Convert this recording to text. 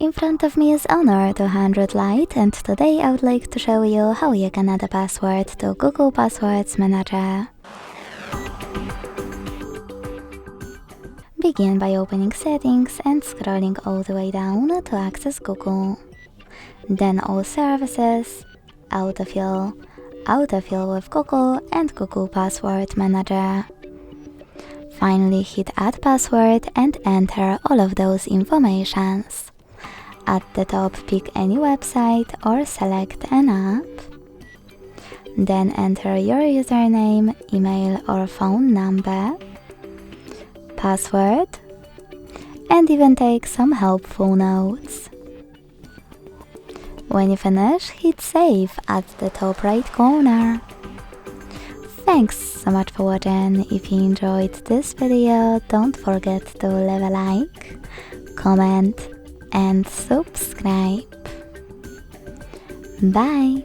In front of me is Honor 200 Lite, and today I would like to show you how you can add a password to Google Passwords Manager. Begin by opening Settings and scrolling all the way down to access Google. Then All Services, Autofill, Autofill with Google, and Google Password Manager. Finally hit Add Password and enter all of those informations. At the top, pick any website or select an app. Then enter your username, email or phone number, password, and even take some helpful notes. When you finish, hit Save at the top right corner. Thanks so much for watching. If you enjoyed this video, don't forget to leave a like, comment and subscribe. Bye!